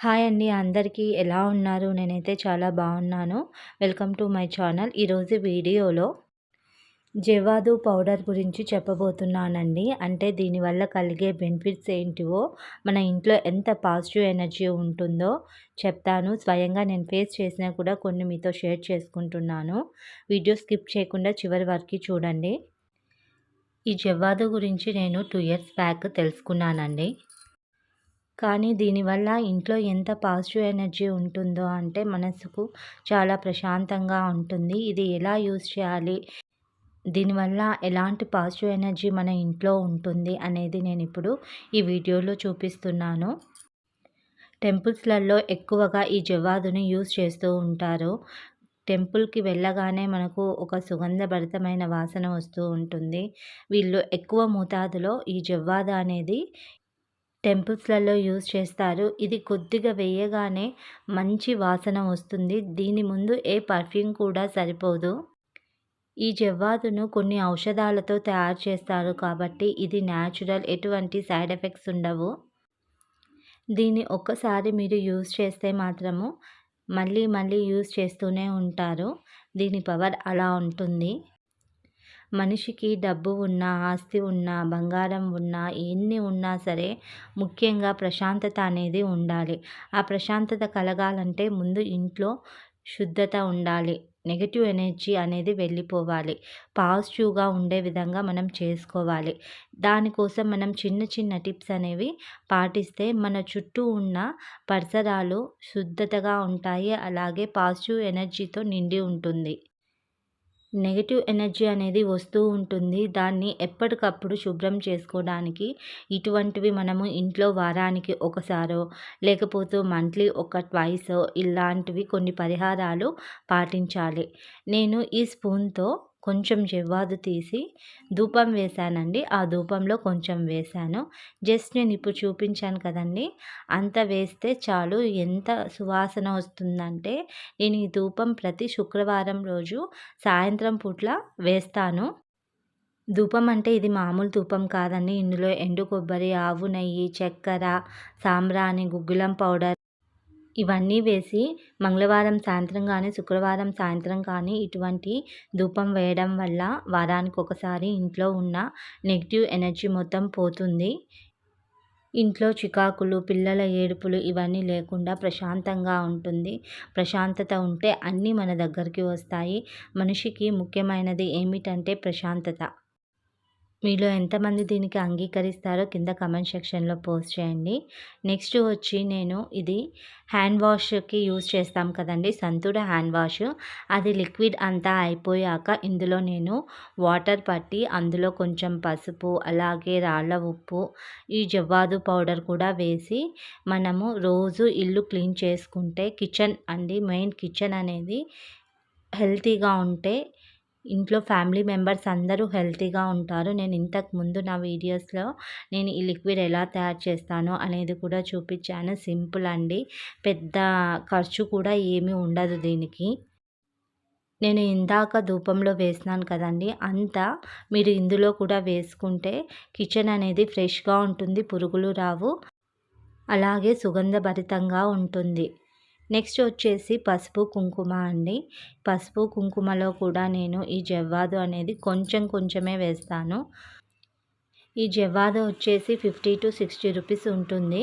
Hi అండి. అందరికీ ఎలా ఉన్నారు? నేనైతే చాలా బాగున్నాను. Welcome to my channel. ఈరోజు వీడియోలో జవాదు పౌడర్ గురించి చెప్పబోతున్నానండి. అంటే దీనివల్ల కలిగే బెనిఫిట్స్ ఏంటివో, మన ఇంట్లో ఎంత పాజిటివ్ ఎనర్జీ ఉంటుందో చెప్తాను. స్వయంగా నేను ఫేస్ చేసినా కూడా కొన్ని మీతో షేర్ చేసుకుంటున్నాను. వీడియో స్కిప్ చేయకుండా చివరి వరకు చూడండి. ఈ జవాదు గురించి నేను 2 ఇయర్స్ బ్యాక్ తెలుసుకున్నానండి. కానీ దీనివల్ల ఇంట్లో ఎంత పాజిటివ్ ఎనర్జీ ఉంటుందో అంటే మనసుకు చాలా ప్రశాంతంగా ఉంటుంది. ఇది ఎలా యూజ్ చేయాలి? దీనివల్ల ఎలాంటి పాజిటివ్ ఎనర్జీ మన ఇంట్లో ఉంటుంది అనేది నేనిప్పుడు ఈ వీడియోలో చూపిస్తున్నాను. టెంపుల్స్‌లలో ఎక్కువగా ఈ జవ్వాదుని యూజ్ చేస్తూ ఉంటారు. టెంపుల్‌కి వెళ్ళగానే మనకు ఒక సుగంధభరితమైన వాసన వస్తూ ఉంటుంది. వీళ్ళు ఎక్కువ మోతాదులో ఈ జవ్వాదు అనేది టెంపుల్స్‌లలో యూజ్ చేస్తారు. ఇది కొద్దిగా వేయగానే మంచి వాసన వస్తుంది. దీని ముందు ఏ పర్ఫ్యూమ్ కూడా సరిపోదు. ఈ జవ్వాదును కొన్ని ఔషధాలతో తయారు చేస్తారు కాబట్టి ఇది న్యాచురల్, ఎటువంటి సైడ్ ఎఫెక్ట్స్ ఉండవు. దీన్ని ఒక్కసారి మీరు యూజ్ చేస్తే మాత్రము మళ్ళీ మళ్ళీ యూజ్ చేస్తూనే ఉంటారు. దీని పవర్ అలా ఉంటుంది. మనిషికి డబ్బు ఉన్నా, ఆస్తి ఉన్నా, బంగారం ఉన్నా, ఎన్ని ఉన్నా సరే ముఖ్యంగా ప్రశాంతత అనేది ఉండాలి. ఆ ప్రశాంతత కలగాలంటే ముందు ఇంట్లో శుద్ధత ఉండాలి. నెగెటివ్ ఎనర్జీ అనేది వెళ్ళిపోవాలి. పాజిటివ్‌గా ఉండే విధంగా మనం చేసుకోవాలి. దానికోసం మనం చిన్న చిన్న టిప్స్ అనేవి పాటిస్తే మన చుట్టూ ఉన్న పరిసరాలు శుద్ధతగా ఉంటాయి. అలాగే పాజిటివ్ ఎనర్జీతో నిండి ఉంటుంది. నెగెటివ్ ఎనర్జీ అనేది వస్తూ ఉంటుంది. దాన్ని ఎప్పటికప్పుడు శుభ్రం చేసుకోవడానికి ఇటువంటివి మనము ఇంట్లో వారానికి ఒకసారో లేకపోతే మంత్లీ ఒక ట్వైసో ఇలాంటివి కొన్ని పరిహారాలు పాటించాలి. నేను ఈ స్పూన్‌తో కొంచెం జవ్వాదు తీసి ధూపం వేశానండి. ఆ ధూపంలో కొంచెం వేశాను. జస్ట్ నేను ఇప్పుడు చూపించాను కదండీ! అంత వేస్తే చాలు. ఎంత సువాసన వస్తుందంటే నేను ఈ ధూపం ప్రతి శుక్రవారం రోజు సాయంత్రం పూట్ల వేస్తాను. ధూపం అంటే ఇది మామూలు ధూపం కాదండి. ఇందులో ఎండు కొబ్బరి, ఆవు నెయ్యి, చక్కెర, సాంబ్రాణి, గుగ్గిలం పౌడర్ ఇవన్నీ వేసి మంగళవారం సాయంత్రం కానీ, శుక్రవారం సాయంత్రం కానీ ఇటువంటి ధూపం వేయడం వల్ల వారానికి ఒకసారి ఇంట్లో ఉన్న నెగెటివ్ ఎనర్జీ మొత్తం పోతుంది. ఇంట్లో చికాకులు, పిల్లల ఏడుపులు ఇవన్నీ లేకుండా ప్రశాంతంగా ఉంటుంది. ప్రశాంతత ఉంటే అన్నీ మన దగ్గరికి వస్తాయి. మనిషికి ముఖ్యమైనది ఏమిటంటే ప్రశాంతత. మీలో ఎంతమంది దీనికి అంగీకరిస్తారో కింద కామెంట్ సెక్షన్‌లో పోస్ట్ చేయండి. నెక్స్ట్ వచ్చి నేను ఇది హ్యాండ్ వాష్‌కి యూజ్ చేస్తాం కదండీ! Santoor hand wash. అది లిక్విడ్ అంతా అయిపోయాక ఇందులో నేను వాటర్ పట్టి అందులో కొంచెం పసుపు, అలాగే రాళ్ళ ఉప్పు, ఈ జవ్వాదు పౌడర్ కూడా వేసి మనము రోజు ఇల్లు క్లీన్ చేసుకుంటే మెయిన్ కిచెన్ అనేది హెల్తీగా ఉంటే ఇంట్లో ఫ్యామిలీ మెంబర్స్ అందరూ హెల్తీగా ఉంటారు. నేను ఇంతకుముందు నా వీడియోస్‌లో నేను ఈ లిక్విడ్ ఎలా తయారు చేస్తానో అనేది కూడా చూపించాను. సింపుల్ అండి. పెద్ద ఖర్చు కూడా ఏమీ ఉండదు దీనికి. నేను ఇందాక ధూపంలో వేసినాను కదండీ! అంతా మీరు ఇందులో కూడా వేసుకుంటే కిచెన్ అనేది ఫ్రెష్‌గా ఉంటుంది. పురుగులు రావు. అలాగే సుగంధభరితంగా ఉంటుంది. నెక్స్ట్ వచ్చేసి పసుపు, కుంకుమ అండి. పసుపు, కుంకుమలో కూడా నేను ఈ జవ్వాదు అనేది కొంచెం కొంచెమే వేస్తాను. ఈ జవ్వాదు వచ్చేసి 50-60 రూపీస్ ఉంటుంది.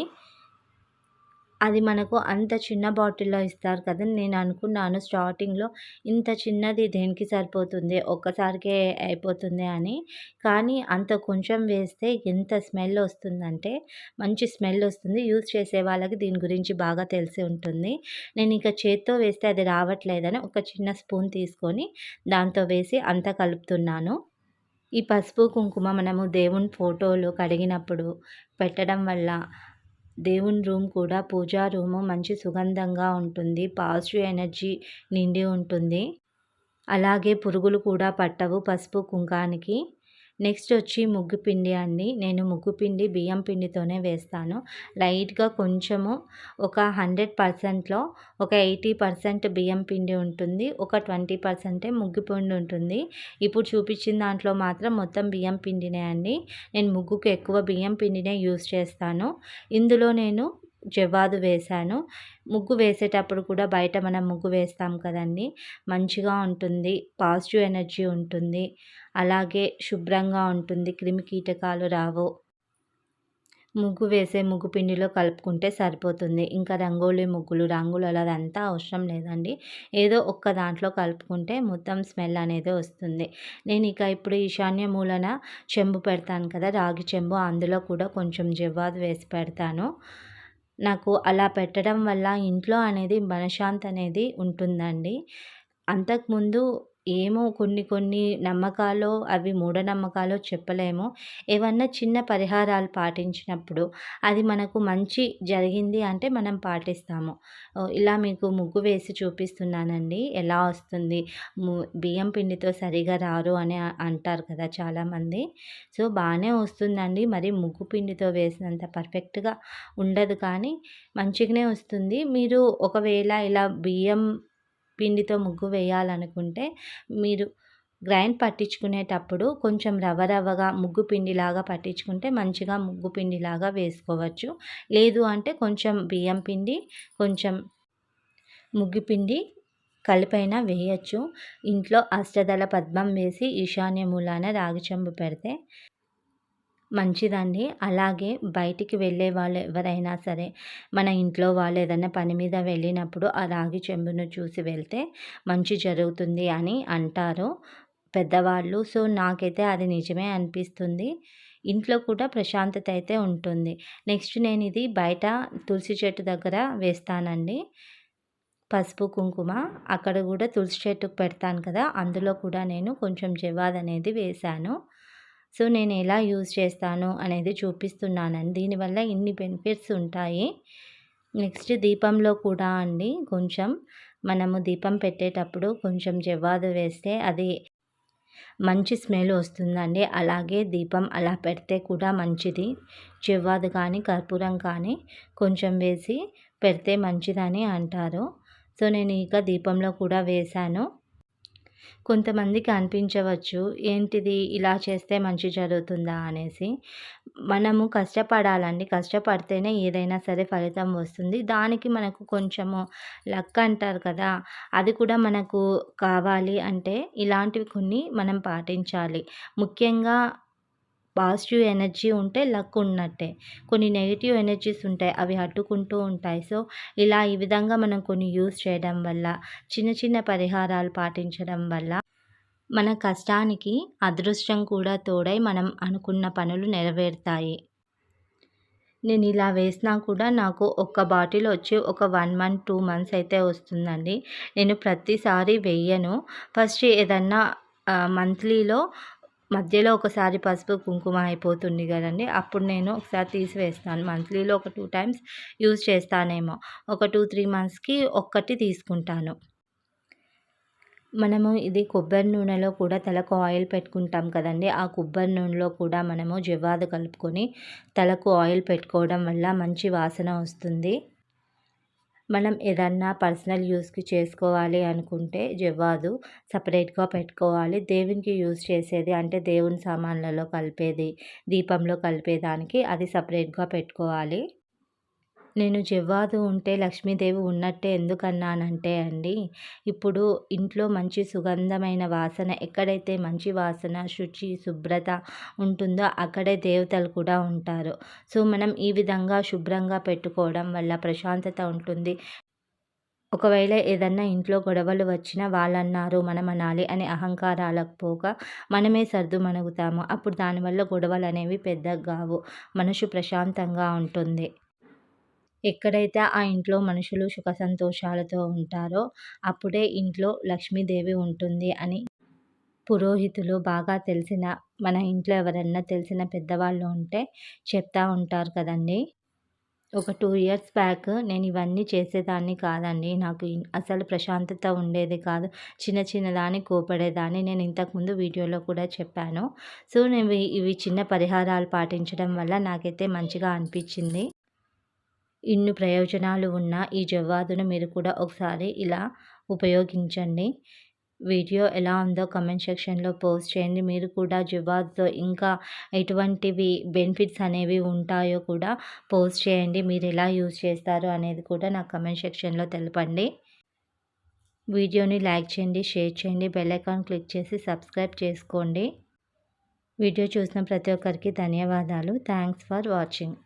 అది మనకు అంత చిన్న బాటిల్‌లో ఇస్తారు కదా! నేను అనుకున్నాను స్టార్టింగ్‌లో ఇంత చిన్నది దేనికి సరిపోతుంది, ఒక్కసారికే అయిపోతుంది అని. కానీ అంత కొంచెం వేస్తే ఎంత స్మెల్ వస్తుందంటే మంచి స్మెల్ వస్తుంది. యూజ్ చేసే వాళ్ళకి దీని గురించి బాగా తెలిసి ఉంటుంది. నేను ఇక చేత్తో వేస్తే అది రావట్లేదని ఒక చిన్న స్పూన్ తీసుకొని దాంతో వేసి అంతా కలుపుతున్నాను. ఈ పసుపు, కుంకుమ మనము దేవుని ఫోటోలు కడిగినప్పుడు పెట్టడం వల్ల దేవుని రూమ్ కూడా పూజా రూము మంచి సుగంధంగా ఉంటుంది. పాజిటివ్ ఎనర్జీ నిండి ఉంటుంది. అలాగే పురుగులు కూడా పట్టవు పసుపు, కుంకానికి. నెక్స్ట్ వచ్చి ముగ్గు పిండి అండి. నేను ముగ్గు పిండి బియ్యం పిండితోనే వేస్తాను. లైట్‌గా కొంచెము ఒక 100%లో ఒక 80% బియ్యం పిండి ఉంటుంది. ఒక 20% ముగ్గు పిండి ఉంటుంది. ఇప్పుడు చూపించిన దాంట్లో మాత్రం మొత్తం బియ్యం పిండినే అండి. నేను ముగ్గుకు ఎక్కువ బియ్యం పిండినే యూజ్ చేస్తాను. ఇందులో నేను జవ్వాదు వేశాను. ముగ్గు వేసేటప్పుడు కూడా బయట మనం ముగ్గు వేస్తాం కదండీ! మంచిగా ఉంటుంది. పాజిటివ్ ఎనర్జీ ఉంటుంది. అలాగే శుభ్రంగా ఉంటుంది. క్రిమికీటకాలు రావు. ముగ్గు పిండిలో కలుపుకుంటే సరిపోతుంది. ఇంకా రంగోలి ముగ్గులు, రంగులు అదంతా అవసరం లేదండి. ఏదో ఒక్క దాంట్లో కలుపుకుంటే మొత్తం స్మెల్ అనేది వస్తుంది. నేను ఇప్పుడు ఈశాన్య మూలన చెంబు పెడతాను కదా! రాగి చెంబు, అందులో కూడా కొంచెం జవ్వాదు వేసి పెడతాను. నాకు అలా పెట్టడం వల్ల ఇంట్లో అనేది మనశ్శాంతి అనేది ఉంటుందండి. అంతకుముందు ఏమో కొన్ని నమ్మకాలో అవి మూఢనమ్మకాలో చెప్పలేము. ఏవన్నా చిన్న పరిహారాలు పాటించినప్పుడు అది మనకు మంచి జరిగింది అంటే మనం పాటిస్తాము. ఇలా మీకు ముగ్గు వేసి చూపిస్తున్నానండి. ఎలా వస్తుంది. బియ్యం పిండితో సరిగా రారు అని అంటారు కదా చాలామంది. సో, బానే వస్తుందండి. మరి ముగ్గు పిండితో వేసినంత పర్ఫెక్ట్‌గా ఉండదు కానీ మంచిగానే వస్తుంది. మీరు ఒకవేళ ఇలా బియ్యం పిండితో ముగ్గు వేయాలనుకుంటే మీరు గ్రైండ్ పట్టించుకునేటప్పుడు కొంచెం రవ్వగా ముగ్గు పిండిలాగా పట్టించుకుంటే మంచిగా ముగ్గు పిండిలాగా వేసుకోవచ్చు. లేదు అంటే కొంచెం బియ్యం పిండి, కొంచెం ముగ్గు పిండి కలిపైనా వేయచ్చు. ఇంట్లో అష్టదళ పద్మం వేసి ఈశాన్య మూలాన రాగి చెంబు పెడితే మంచిదండి. అలాగే బయటికి వెళ్ళే వాళ్ళు ఎవరైనా సరే, మన ఇంట్లో వాళ్ళు ఏదైనా పని మీద వెళ్ళినప్పుడు ఆ రాగి చెంబును చూసి వెళ్తే మంచి జరుగుతుంది అని అంటారు పెద్దవాళ్ళు. సో, నాకైతే అది నిజమే అనిపిస్తుంది. ఇంట్లో కూడా ప్రశాంతత అయితే ఉంటుంది. నెక్స్ట్ నేను ఇది బయట తులసి చెట్టు దగ్గర వేస్తానండి. పసుపు, కుంకుమ అక్కడ కూడా తులసి చెట్టుకు పెడతాను కదా! అందులో కూడా నేను కొంచెం జవ్వాదనేది వేశాను. సో, నేను ఎలా యూజ్ చేస్తాను అనేది చూపిస్తున్నానండి. దీనివల్ల ఇన్ని బెనిఫిట్స్ ఉంటాయి. నెక్స్ట్ దీపంలో కూడా అండి కొంచెం మనము దీపం పెట్టేటప్పుడు కొంచెం జవ్వాదు వేస్తే అది మంచి స్మెల్ వస్తుందండి. అలాగే దీపం అలా పెడితే కూడా మంచిది. జవ్వాదు కానీ, కర్పూరం కానీ కొంచెం వేసి పెడితే మంచిదని అంటారు. సో, నేను దీపంలో కూడా వేశాను. కొంతమందికి అనిపించవచ్చు, ఏంటిది ఇలా చేస్తే మంచి జరుగుతుందా అనేసి. మనము కష్టపడాలండి. కష్టపడితేనే ఏదైనా సరే ఫలితం వస్తుంది. దానికి మనకు కొంచెము లక్ అంటారు కదా! అది కూడా మనకు కావాలి అంటే ఇలాంటివి కొన్ని మనం పాటించాలి. ముఖ్యంగా పాజిటివ్ ఎనర్జీ ఉంటే లక్ ఉన్నట్టే. కొన్ని నెగెటివ్ ఎనర్జీస్ ఉంటాయి. అవి అడ్డుకుంటూ ఉంటాయి. సో, ఈ విధంగా మనం కొన్ని యూజ్ చేయడం వల్ల, చిన్న చిన్న పరిహారాలు పాటించడం వల్ల మన కష్టానికి అదృష్టం కూడా తోడై మనం అనుకున్న పనులు నెరవేరుతాయి. నేను ఇలా వేసినా కూడా నాకు ఒక బాటిల్ వచ్చి ఒక 1 మంత్, 2 మంత్స్ అయితే వస్తుందండి. నేను ప్రతిసారి వెయ్యను. ఫస్ట్ ఏదన్నా మంత్లీలో మధ్యలో ఒకసారి పసుపు, కుంకుమ అయిపోతుంది కదండీ! అప్పుడు నేను ఒకసారి తీసి వేస్తాను. మంత్లీలో ఒక 2 టైమ్స్ యూజ్ చేస్తానేమో. ఒక 2, 3 మంత్స్‌కి ఒక్కటి తీసుకుంటాను. మనము ఇది కొబ్బరి నూనెలో కూడా తలకు ఆయిల్ పెట్టుకుంటాం కదండీ! ఆ కొబ్బరి నూనెలో కూడా మనము జవ్వాదు కలుపుకొని తలకు ఆయిల్ పెట్టుకోవడం వల్ల మంచి వాసన వస్తుంది. మనం ఏదన్నా పర్సనల్ యూస్‌కి చేసుకోవాలి అనుకుంటే జవ్వాదు సపరేట్‌గా పెట్టుకోవాలి. దేవునికి యూజ్ చేసేది అంటే దేవుని సామాన్లలో కలిపేది, దీపంలో కలిపేదానికి అది సపరేట్‌గా పెట్టుకోవాలి. నేను జవ్వాదు ఉంటే లక్ష్మీదేవి ఉన్నట్టే ఎందుకన్నానంటే అండి, ఇప్పుడు ఇంట్లో మంచి సుగంధమైన వాసన ఎక్కడైతే మంచి వాసన, శుచి, శుభ్రత ఉంటుందో అక్కడే దేవతలు కూడా ఉంటారు. సో, మనం ఈ విధంగా శుభ్రంగా పెట్టుకోవడం వల్ల ప్రశాంతత ఉంటుంది. ఒకవేళ ఏదన్నా ఇంట్లో గొడవలు వచ్చినా వాళ్ళన్నారు, మనమనాలి అనే అహంకారాలకు పోగా మనమే సర్దుమణుగుతాము. అప్పుడు దానివల్ల గొడవలనేవి పెద్దగా కావు. మనసు ప్రశాంతంగా ఉంటుంది. ఎక్కడైతే ఆ ఇంట్లో మనుషులు సుఖ సంతోషాలతో ఉంటారో అప్పుడే ఇంట్లో లక్ష్మీదేవి ఉంటుంది అని పురోహితులు బాగా తెలిసిన మన ఇంట్లో ఎవరన్నా తెలిసిన పెద్దవాళ్ళు ఉంటే చెప్తా ఉంటారు కదండీ! ఒక 2 ఇయర్స్ బ్యాక్ నేను ఇవన్నీ చేసేదాన్ని కాదండి. నాకు అసలు ప్రశాంతత ఉండేది కాదు. చిన్న దానికి కోపడేదాన్ని. నేను ఇంతకుముందు వీడియోలో కూడా చెప్పాను. సో, నేను ఇవి చిన్న పరిహారాలు పాటించడం వల్ల నాకైతే మంచిగా అనిపించింది. ఇన్ని ప్రయోజనాలు ఉన్న ఈ జవ్వాదును మీరు కూడా ఒకసారి ఇలా ఉపయోగించండి. వీడియో ఎలా ఉందో కామెంట్ సెక్షన్‌లో పోస్ట్ చేయండి. మీరు కూడా జివాద్‌తో ఇంకా ఎటువంటివి బెనిఫిట్స్ అనేవి ఉంటాయో కూడా పోస్ట్ చేయండి. మీరు ఎలా యూజ్ చేస్తారు అనేది కూడా నాకు కామెంట్ సెక్షన్‌లో తెలపండి. వీడియోని లైక్ చేయండి, షేర్ చేయండి, బెల్ ఐకాన్ క్లిక్ చేసి సబ్స్క్రైబ్ చేసుకోండి. వీడియో చూసిన ప్రతి ఒక్కరికి ధన్యవాదాలు. Thanks for watching.